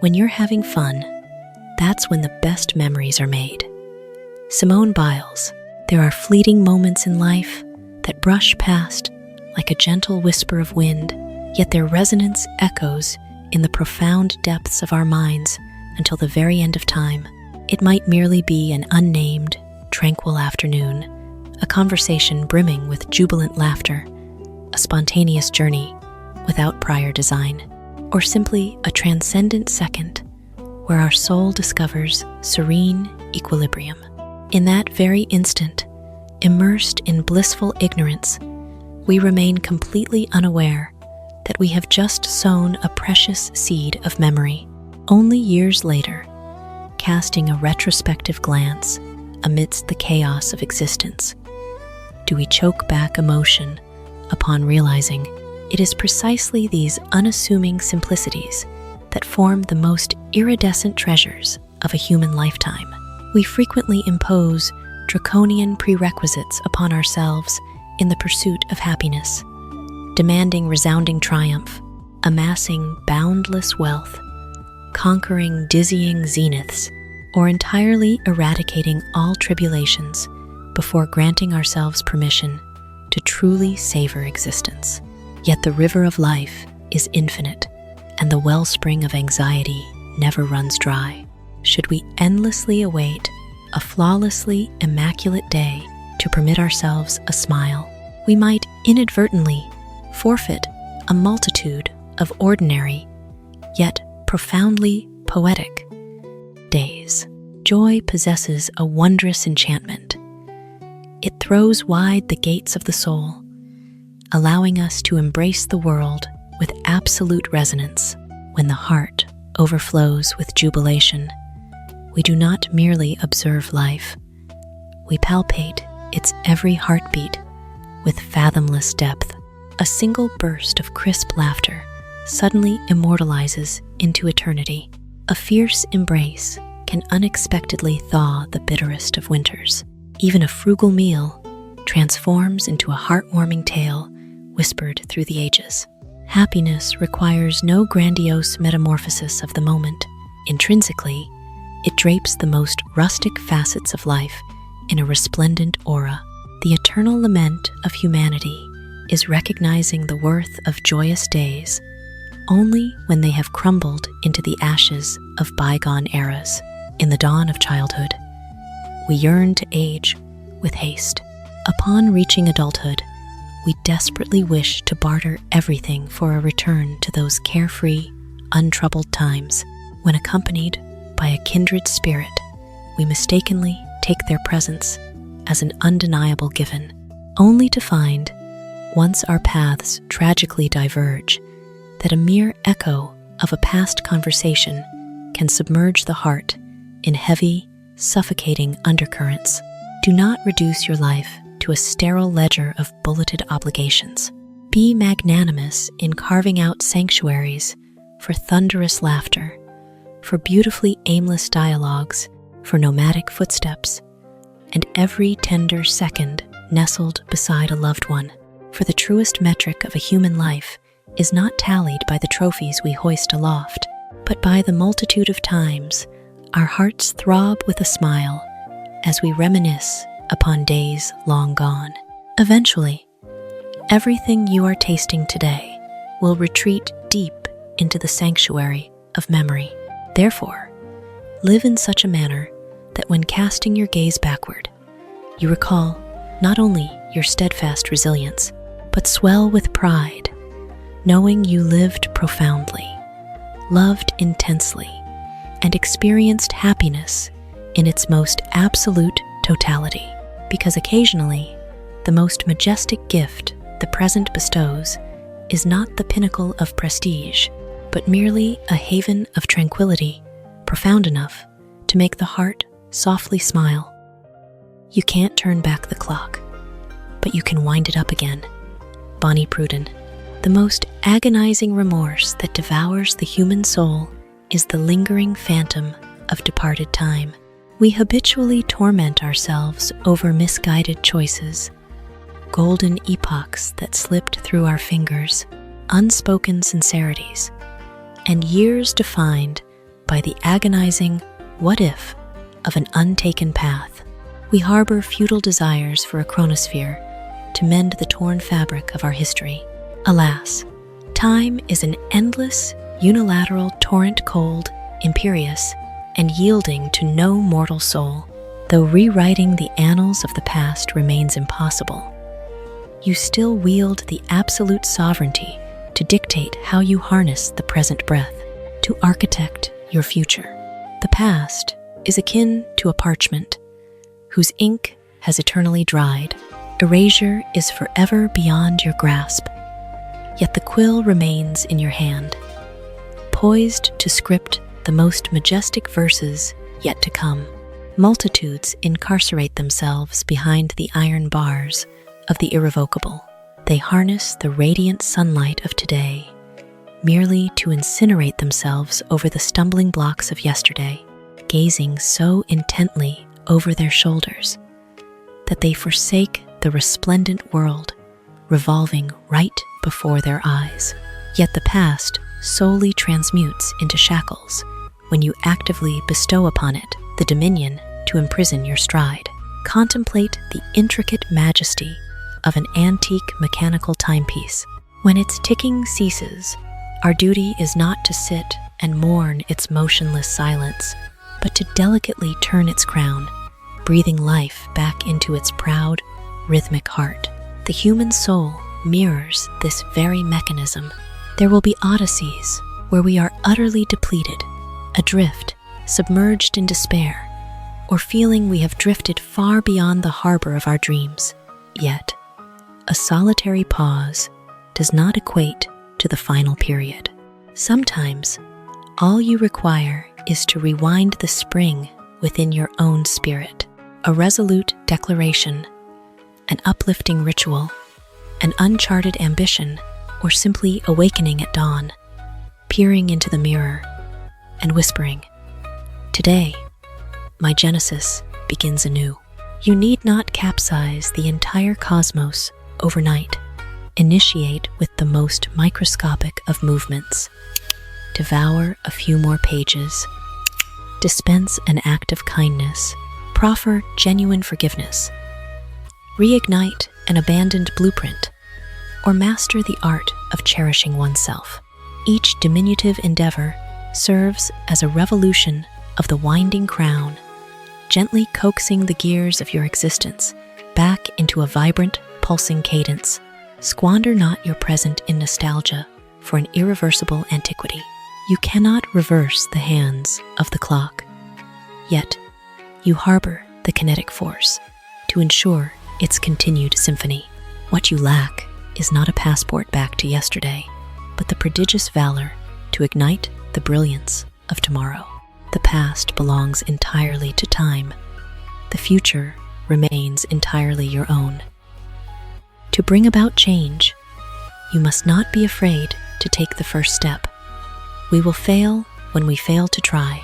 When you're having fun, that's when the best memories are made. Simone Biles, there are fleeting moments in life that brush past like a gentle whisper of wind, yet their resonance echoes in the profound depths of our minds until the very end of time. It might merely be an unnamed, tranquil afternoon, a conversation brimming with jubilant laughter, a spontaneous journey without prior design, or simply a transcendent second where our soul discovers serene equilibrium. In that very instant, immersed in blissful ignorance, we remain completely unaware that we have just sown a precious seed of memory. Only years later, casting a retrospective glance amidst the chaos of existence, do we choke back emotion upon realizing it is precisely these unassuming simplicities that form the most iridescent treasures of a human lifetime. We frequently impose draconian prerequisites upon ourselves in the pursuit of happiness, demanding resounding triumph, amassing boundless wealth, conquering dizzying zeniths, or entirely eradicating all tribulations before granting ourselves permission to truly savor existence. Yet the river of life is infinite, and the wellspring of anxiety never runs dry. Should we endlessly await a flawlessly immaculate day to permit ourselves a smile, we might inadvertently forfeit a multitude of ordinary, yet profoundly poetic days. Joy possesses a wondrous enchantment. It throws wide the gates of the soul, allowing us to embrace the world with absolute resonance. When the heart overflows with jubilation, we do not merely observe life, we palpate its every heartbeat with fathomless depth. A single burst of crisp laughter suddenly immortalizes into eternity. A fierce embrace can unexpectedly thaw the bitterest of winters. Even a frugal meal transforms into a heartwarming tale whispered through the ages. Happiness requires no grandiose metamorphosis of the moment. Intrinsically, it drapes the most rustic facets of life in a resplendent aura. The eternal lament of humanity is recognizing the worth of joyous days only when they have crumbled into the ashes of bygone eras. In the dawn of childhood, we yearn to age with haste. Upon reaching adulthood, we desperately wish to barter everything for a return to those carefree, untroubled times. When accompanied by a kindred spirit, we mistakenly take their presence as an undeniable given, only to find, once our paths tragically diverge, that a mere echo of a past conversation can submerge the heart in heavy, suffocating undercurrents. Do not reduce your life to a sterile ledger of bulleted obligations. Be magnanimous in carving out sanctuaries for thunderous laughter, for beautifully aimless dialogues, for nomadic footsteps, and every tender second nestled beside a loved one. For the truest metric of a human life is not tallied by the trophies we hoist aloft, but by the multitude of times our hearts throb with a smile as we reminisce upon days long gone. Eventually, everything you are tasting today will retreat deep into the sanctuary of memory. Therefore, live in such a manner that when casting your gaze backward, you recall not only your steadfast resilience, but swell with pride, knowing you lived profoundly, loved intensely, and experienced happiness in its most absolute totality. Because occasionally, the most majestic gift the present bestows is not the pinnacle of prestige, but merely a haven of tranquility profound enough to make the heart softly smile. You can't turn back the clock, but you can wind it up again. Bonnie Prudden. The most agonizing remorse that devours the human soul is the lingering phantom of departed time. We habitually torment ourselves over misguided choices, golden epochs that slipped through our fingers, unspoken sincerities, and years defined by the agonizing what if of an untaken path. We harbor futile desires for a chronosphere to mend the torn fabric of our history. Alas, time is an endless, unilateral torrent, cold, imperious, and yielding to no mortal soul. Though rewriting the annals of the past remains impossible, you still wield the absolute sovereignty to dictate how you harness the present breath, to architect your future. The past is akin to a parchment whose ink has eternally dried. Erasure is forever beyond your grasp, yet the quill remains in your hand, poised to script the most majestic verses yet to come. Multitudes incarcerate themselves behind the iron bars of the irrevocable. They harness the radiant sunlight of today merely to incinerate themselves over the stumbling blocks of yesterday, gazing so intently over their shoulders that they forsake the resplendent world revolving right before their eyes. Yet the past solely transmutes into shackles when you actively bestow upon it the dominion to imprison your stride. Contemplate the intricate majesty of an antique mechanical timepiece. When its ticking ceases, our duty is not to sit and mourn its motionless silence, but to delicately turn its crown, breathing life back into its proud, rhythmic heart. The human soul mirrors this very mechanism. There will be odysseys where we are utterly depleted, adrift, submerged in despair, or feeling we have drifted far beyond the harbor of our dreams. Yet, a solitary pause does not equate to the final period. Sometimes, all you require is to rewind the spring within your own spirit. A resolute declaration, an uplifting ritual, an uncharted ambition, or simply awakening at dawn, peering into the mirror and whispering, "Today, my genesis begins anew." You need not capsize the entire cosmos overnight. Initiate with the most microscopic of movements. Devour a few more pages. Dispense an act of kindness. Proffer genuine forgiveness. Reignite an abandoned blueprint, or master the art of cherishing oneself. Each diminutive endeavor serves as a revolution of the winding crown, gently coaxing the gears of your existence back into a vibrant, pulsing cadence. Squander not your present in nostalgia for an irreversible antiquity. You cannot reverse the hands of the clock, yet you harbor the kinetic force to ensure its continued symphony. What you lack is not a passport back to yesterday, but the prodigious valor to ignite the brilliance of tomorrow. The past belongs entirely to time. The future remains entirely your own. To bring about change, you must not be afraid to take the first step. We will fail when we fail to try.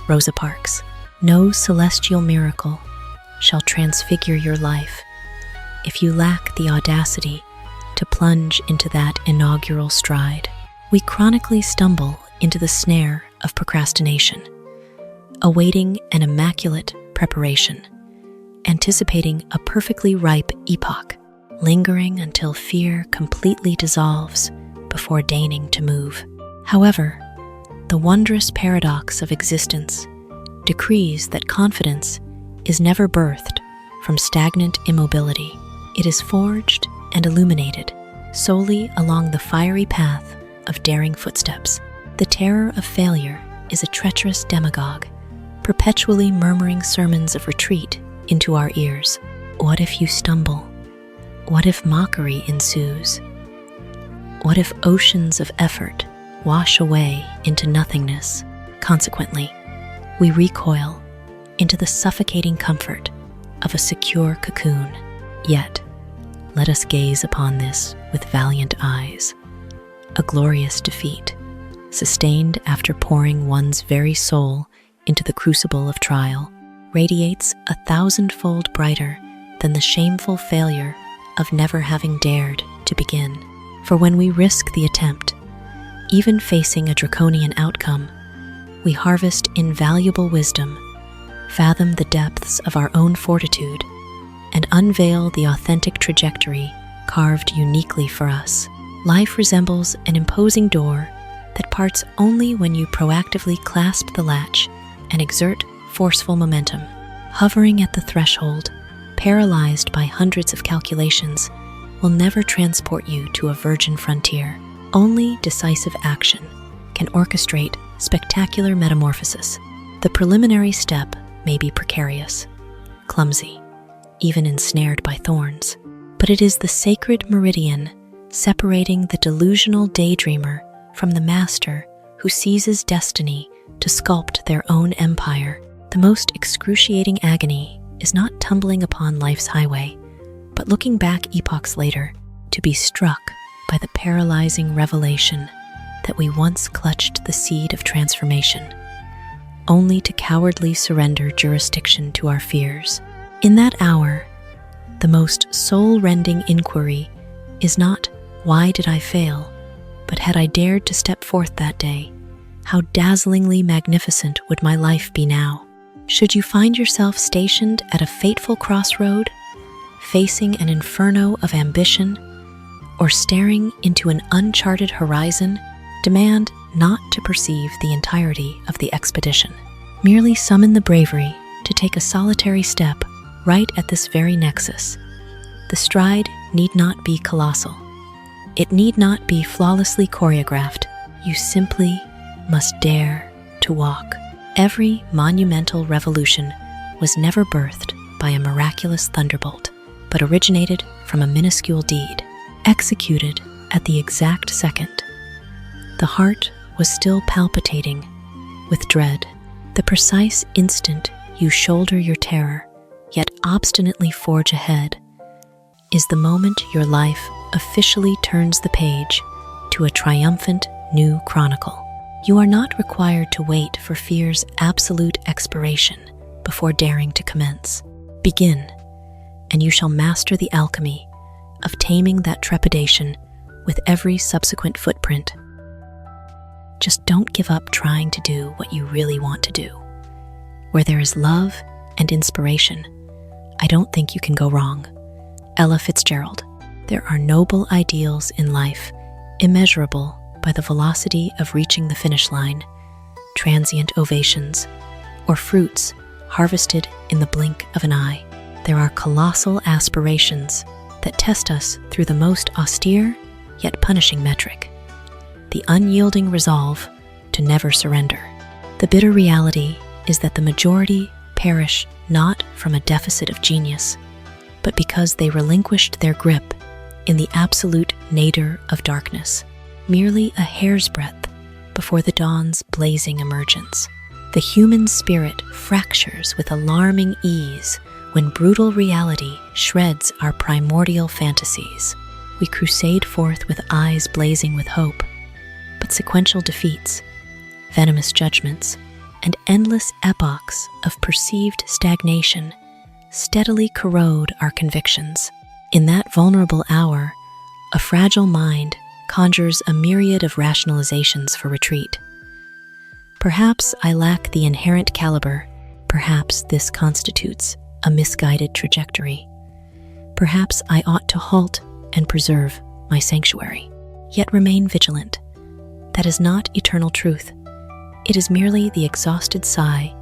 Rosa Parks. No celestial miracle shall transfigure your life if you lack the audacity to plunge into that inaugural stride. We chronically stumble into the snare of procrastination, awaiting an immaculate preparation, anticipating a perfectly ripe epoch, lingering until fear completely dissolves before deigning to move. However, the wondrous paradox of existence decrees that confidence is never birthed from stagnant immobility. It is forged and illuminated solely along the fiery path of daring footsteps. The terror of failure is a treacherous demagogue, perpetually murmuring sermons of retreat into our ears. What if you stumble? What if mockery ensues? What if oceans of effort wash away into nothingness? Consequently, we recoil into the suffocating comfort of a secure cocoon. Yet, let us gaze upon this with valiant eyes. A glorious defeat, sustained after pouring one's very soul into the crucible of trial, radiates 1,000-fold brighter than the shameful failure of never having dared to begin. For when we risk the attempt, even facing a draconian outcome, we harvest invaluable wisdom, fathom the depths of our own fortitude, and unveil the authentic trajectory carved uniquely for us. Life resembles an imposing door that parts only when you proactively clasp the latch and exert forceful momentum. Hovering at the threshold, paralyzed by hundreds of calculations, will never transport you to a virgin frontier. Only decisive action can orchestrate spectacular metamorphosis. The preliminary step may be precarious, clumsy, even ensnared by thorns, but it is the sacred meridian separating the delusional daydreamer from the master who seizes destiny to sculpt their own empire. The most excruciating agony is not tumbling upon life's highway, but looking back epochs later to be struck by the paralyzing revelation that we once clutched the seed of transformation, only to cowardly surrender jurisdiction to our fears. In that hour, the most soul-rending inquiry is not, "Why did I fail?" but "Had I dared to step forth that day, how dazzlingly magnificent would my life be now?" Should you find yourself stationed at a fateful crossroad, facing an inferno of ambition, or staring into an uncharted horizon, demand not to perceive the entirety of the expedition. Merely summon the bravery to take a solitary step right at this very nexus. The stride need not be colossal. It need not be flawlessly choreographed. You simply must dare to walk. Every monumental revolution was never birthed by a miraculous thunderbolt, but originated from a minuscule deed, executed at the exact second. The heart was still palpitating with dread. The precise instant you shoulder your terror, yet obstinately forge ahead, is the moment your life officially turns the page to a triumphant new chronicle. You are not required to wait for fear's absolute expiration before daring to commence. Begin, and you shall master the alchemy of taming that trepidation with every subsequent footprint. Just don't give up trying to do what you really want to do. Where there is love and inspiration, I don't think you can go wrong. Ella Fitzgerald. There are noble ideals in life, immeasurable by the velocity of reaching the finish line, transient ovations, or fruits harvested in the blink of an eye. There are colossal aspirations that test us through the most austere yet punishing metric: the unyielding resolve to never surrender. The bitter reality is that the majority perish not from a deficit of genius, but because they relinquished their grip in the absolute nadir of darkness, merely a hair's breadth before the dawn's blazing emergence. The human spirit fractures with alarming ease when brutal reality shreds our primordial fantasies. We crusade forth with eyes blazing with hope, but sequential defeats, venomous judgments, and endless epochs of perceived stagnation steadily corrode our convictions. In that vulnerable hour, a fragile mind conjures a myriad of rationalizations for retreat. Perhaps I lack the inherent caliber. Perhaps this constitutes a misguided trajectory. Perhaps I ought to halt and preserve my sanctuary. Yet remain vigilant. That is not eternal truth. It is merely the exhausted sigh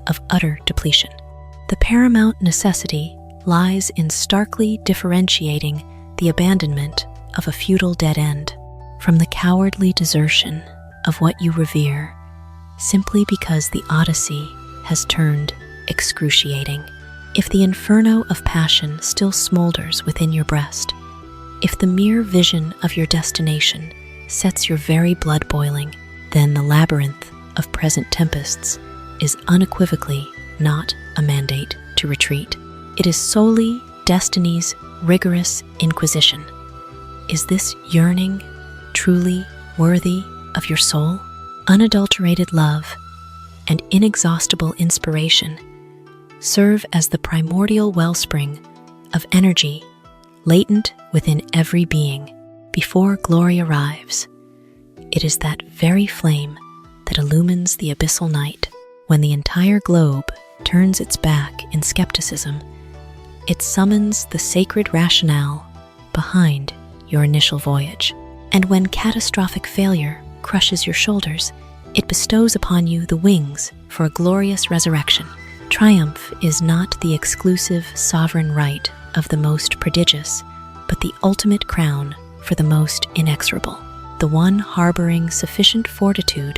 of utter depletion. The paramount necessity lies in starkly differentiating the abandonment of a futile dead end from the cowardly desertion of what you revere simply because the odyssey has turned excruciating. If the inferno of passion still smolders within your breast, if the mere vision of your destination sets your very blood boiling, then the labyrinth of present tempests is unequivocally not a mandate to retreat. It is solely destiny's rigorous inquisition. Is this yearning truly worthy of your soul? Unadulterated love and inexhaustible inspiration serve as the primordial wellspring of energy latent within every being. Before glory arrives, it is that very flame that illumines the abyssal night. When the entire globe turns its back in skepticism, it summons the sacred rationale behind your initial voyage. And when catastrophic failure crushes your shoulders, it bestows upon you the wings for a glorious resurrection. Triumph is not the exclusive sovereign right of the most prodigious, but the ultimate crown for the most inexorable, the one harboring sufficient fortitude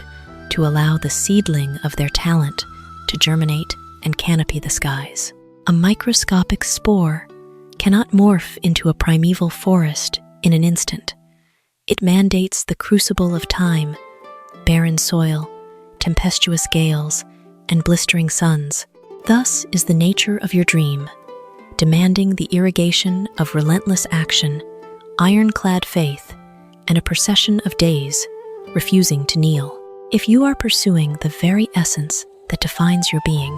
to allow the seedling of their talent to germinate and canopy the skies. A microscopic spore cannot morph into a primeval forest in an instant. It mandates the crucible of time, barren soil, tempestuous gales, and blistering suns. Thus is the nature of your dream, demanding the irrigation of relentless action, ironclad faith, and a procession of days refusing to kneel. If you are pursuing the very essence that defines your being,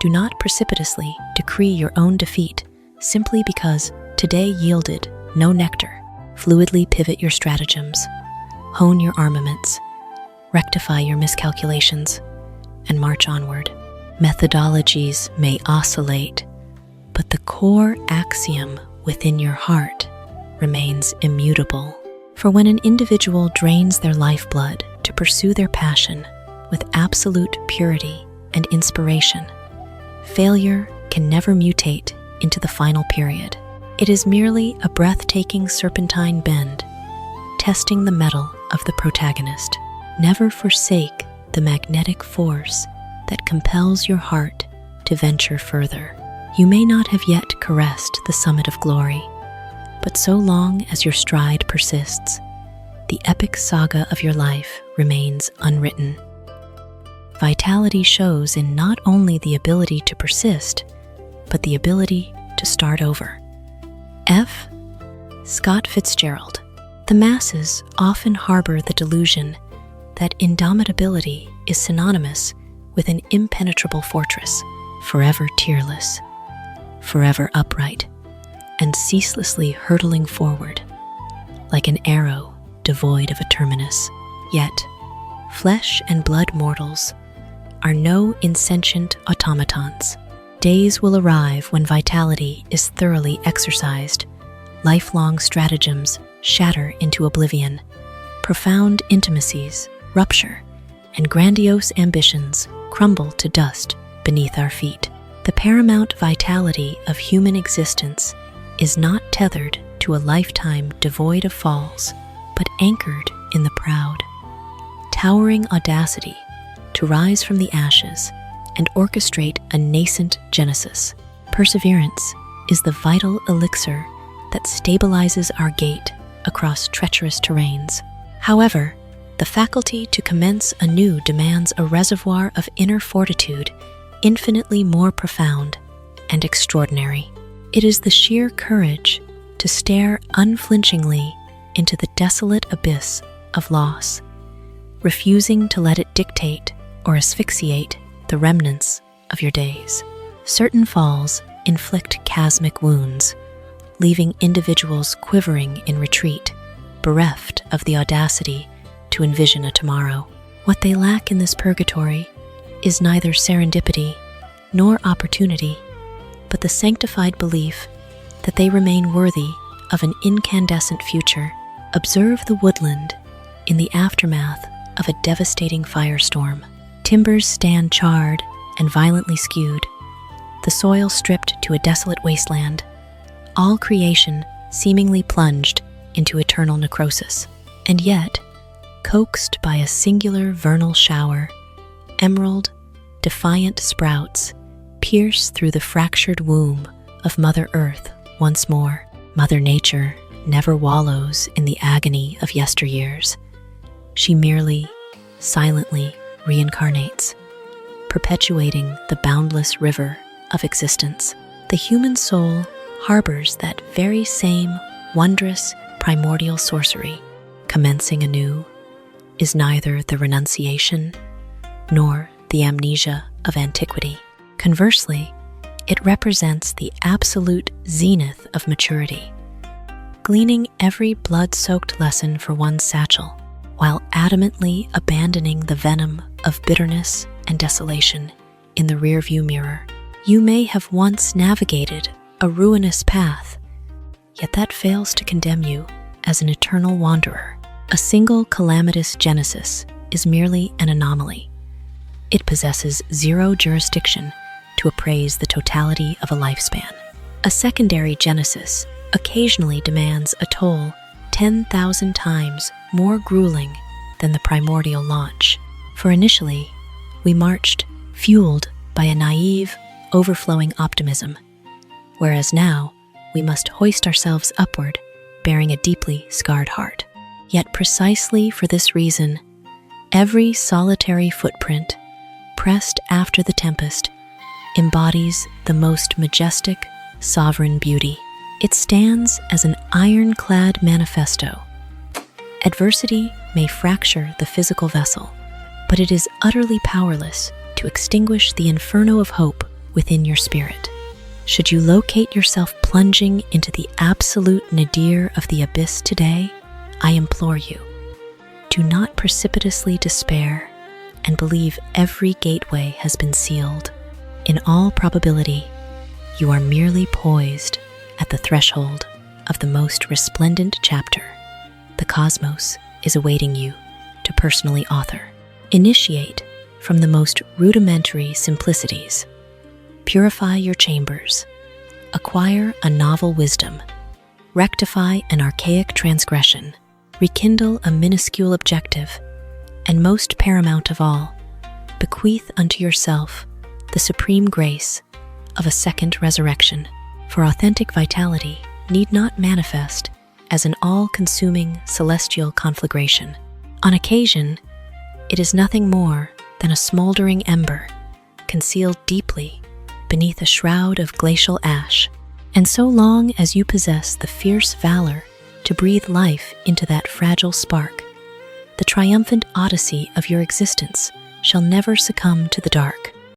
do not precipitously decree your own defeat simply because today yielded no nectar. Fluidly pivot your stratagems, hone your armaments, rectify your miscalculations, and march onward. Methodologies may oscillate, but the core axiom within your heart remains immutable. For when an individual drains their lifeblood to pursue their passion with absolute purity and inspiration, failure can never mutate into the final period. It is merely a breathtaking serpentine bend, testing the mettle of the protagonist. Never forsake the magnetic force that compels your heart to venture further. You may not have yet caressed the summit of glory, but so long as your stride persists, the epic saga of your life remains unwritten. Vitality shows in not only the ability to persist, but the ability to start over. F. Scott Fitzgerald. The masses often harbor the delusion that indomitability is synonymous with an impenetrable fortress, forever tearless, forever upright, and ceaselessly hurtling forward, like an arrow devoid of a terminus. Yet, flesh and blood mortals are no insentient automatons. Days will arrive when vitality is thoroughly exercised, lifelong stratagems shatter into oblivion, profound intimacies rupture, and grandiose ambitions crumble to dust beneath our feet. The paramount vitality of human existence is not tethered to a lifetime devoid of falls, but anchored in the proud, towering audacity to rise from the ashes and orchestrate a nascent genesis. Perseverance is the vital elixir that stabilizes our gait across treacherous terrains. However, the faculty to commence anew demands a reservoir of inner fortitude infinitely more profound and extraordinary. It is the sheer courage to stare unflinchingly into the desolate abyss of loss, refusing to let it dictate or asphyxiate the remnants of your days. Certain falls inflict chasmic wounds, leaving individuals quivering in retreat, bereft of the audacity to envision a tomorrow. What they lack in this purgatory is neither serendipity nor opportunity, but the sanctified belief that they remain worthy of an incandescent future. Observe the woodland in the aftermath of a devastating firestorm. Timbers stand charred and violently skewed, the soil stripped to a desolate wasteland, all creation seemingly plunged into eternal necrosis. And yet, coaxed by a singular vernal shower, emerald, defiant sprouts pierce through the fractured womb of Mother Earth once more. Mother Nature never wallows in the agony of yesteryears. She merely, silently reincarnates, perpetuating the boundless river of existence. The human soul harbors that very same wondrous primordial sorcery. Commencing anew is neither the renunciation nor the amnesia of antiquity. Conversely, it represents the absolute zenith of maturity, gleaning every blood-soaked lesson for one's satchel, while adamantly abandoning the venom of bitterness and desolation in the rearview mirror. You may have once navigated a ruinous path, yet that fails to condemn you as an eternal wanderer. A single calamitous genesis is merely an anomaly. It possesses zero jurisdiction to appraise the totality of a lifespan. A secondary genesis occasionally demands a toll 10,000 times more grueling than the primordial launch. For initially, we marched fueled by a naive, overflowing optimism, whereas now we must hoist ourselves upward, bearing a deeply scarred heart. Yet precisely for this reason, every solitary footprint, pressed after the tempest, embodies the most majestic, sovereign beauty. It stands as an ironclad manifesto. Adversity may fracture the physical vessel, but it is utterly powerless to extinguish the inferno of hope within your spirit. Should you locate yourself plunging into the absolute nadir of the abyss today, I implore you, do not precipitously despair and believe every gateway has been sealed. In all probability, you are merely poised at the threshold of the most resplendent chapter. The cosmos is awaiting you to personally author. Initiate from the most rudimentary simplicities. Purify your chambers. Acquire a novel wisdom. Rectify an archaic transgression. Rekindle a minuscule objective. And most paramount of all, bequeath unto yourself the supreme grace of a second resurrection. For authentic vitality need not manifest as an all-consuming celestial conflagration. On occasion, it is nothing more than a smoldering ember concealed deeply beneath a shroud of glacial ash. And so long as you possess the fierce valor to breathe life into that fragile spark, the triumphant odyssey of your existence shall never succumb to the dark.